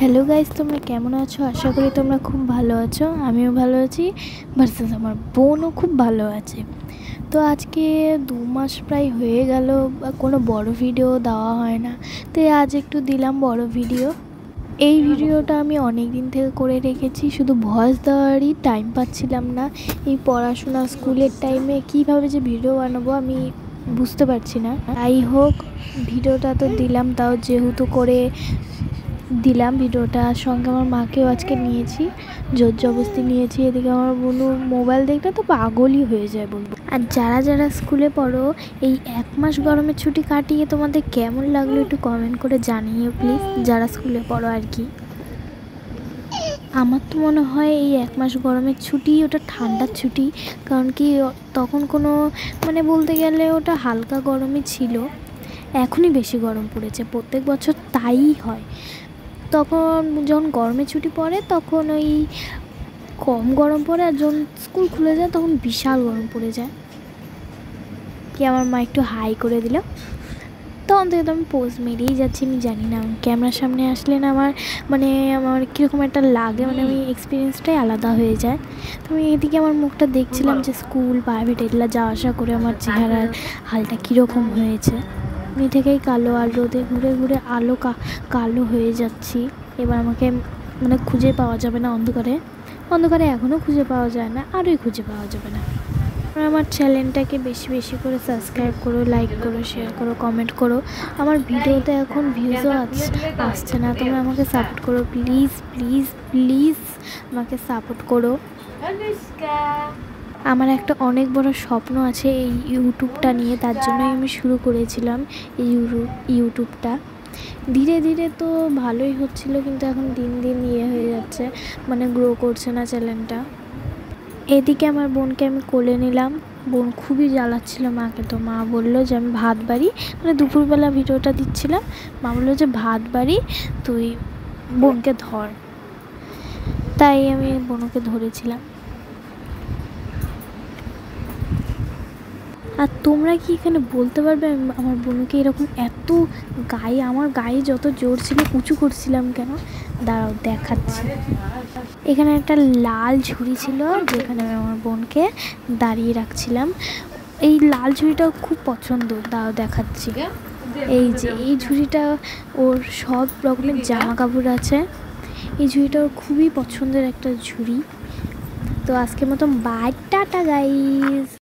Hello guys, তোমরা কেমন আছো? আশা করি তোমরা খুব ভালো আছো। আমিও ভালো আছি, ভার্সেস আমার বোনও খুব ভালো আছে। তো আজকে 2 মাস প্রায় হয়ে গেল কোনো বড় ভিডিও দেওয়া হয় না, তাই আজ একটু দিলাম বড় ভিডিও। এই ভিডিওটা আমি অনেক দিন থেকে করে রেখেছি, শুধু ভয়েস দেওয়ারই টাইম পাচ্ছিলাম না। এই পড়াশোনা স্কুলের টাইমে কীভাবে যে ভিডিও বানাবো আমি বুঝতে পারছি না। যাই হোক, ভিডিওটা তো দিলাম, তাও যেহেতু করে দিলাম ভিডিওটা। সঙ্গে আমার মাকেও আজকে নিয়েছি, জোর জবরদস্তি নিয়েছি। এদিকে আমার বোনু মোবাইল দেখলে তো পাগলই হয়ে যায় বলবো। আর যারা যারা স্কুলে পড়ো, এই 1 মাস গরমের ছুটি কাটিয়ে তোমাদের কেমন লাগলো একটু কমেন্ট করে জানিও প্লিজ, যারা স্কুলে পড়ো আর কি। আমার তো মনে হয় এই 1 মাস গরমের ছুটি ওটা ঠান্ডার ছুটি, কারণ কি তখন কোনো বলতে গেলে ওটা হালকা গরমই ছিল। এখনই বেশি গরম পড়েছে, প্রত্যেক বছর তাই হয়। তখন যখন গরমের ছুটি পড়ে তখন ওই কম গরম পড়ে, আর যখন স্কুল খুলে যায় তখন বিশাল গরম পড়ে যায়। কি আমার মা একটু হাই করে দিল, তখন থেকে তো আমি পোজ মেরেই যাচ্ছি। আমি জানি না, ক্যামেরার সামনে আসলে না আমার কীরকম একটা লাগে, আমি এক্সপিরিয়েন্সটাই আলাদা হয়ে যায়। তো আমি এদিকে আমার মুখটা দেখছিলাম যে স্কুল প্রাইভেট এগুলো যাওয়া আসা করে আমার চেহারার হালটা কীরকম হয়েছে। আমি থেকেই কালো, আর রোদে ঘুরে ঘুরে আলো কালো হয়ে যাচ্ছি। এবার আমাকে খুঁজে পাওয়া যাবে না অন্ধকারে এখনও খুঁজে পাওয়া যায় না, আরোই খুঁজে পাওয়া যাবে না। আমার চ্যানেলটাকে বেশি বেশি করে সাবস্ক্রাইব করো, লাইক করো, শেয়ার করো, কমেন্ট করো। আমার ভিডিওতে এখন ভিউজও আসছে না, তোমরা আমাকে সাপোর্ট করো প্লিজ প্লিজ প্লিজ, আমাকে সাপোর্ট করো। আমার একটা অনেক বড় স্বপ্ন আছে এই ইউটিউবটা নিয়ে, তার জন্যই আমি শুরু করেছিলাম এই ইউটিউবটা। ধীরে ধীরে তো ভালোই হচ্ছিলো, কিন্তু এখন দিন দিন হয়ে যাচ্ছে, গ্রো করছে না চ্যানেলটা। এদিকে আমার বোনকে আমি কোলে নিলাম, বোন খুবই জ্বালাচ্ছিল মাকে। তো মা বললো যে আমি ভাত বাড়ি, দুপুরবেলা ভিডিওটা দিচ্ছিলাম, মা বললো যে ভাত বাড়ি, তুই বোনকে ধর। তাই আমি বোনকে ধরেছিলাম। আর তোমরা কি এখানে বলতে পারবে আমার বোনকে এরকম এত আমার গায়ে যত জোর ছিল উঁচু করছিলাম কেন? দাঁড়াও দেখাচ্ছি। এখানে একটা লাল ঝুড়ি ছিল, যেখানে আমি আমার বোনকে দাঁড়িয়ে রাখছিলাম। এই লাল ঝুড়িটাও খুব পছন্দ, দাঁড়াও দেখাচ্ছি। এই যে এই ঝুড়িটা, ওর সব রকমের জামা কাপড় আছে। এই ঝুড়িটা ওর খুবই পছন্দের একটা ঝুড়ি। তো আজকের মতো বাই, টাটা গাইস।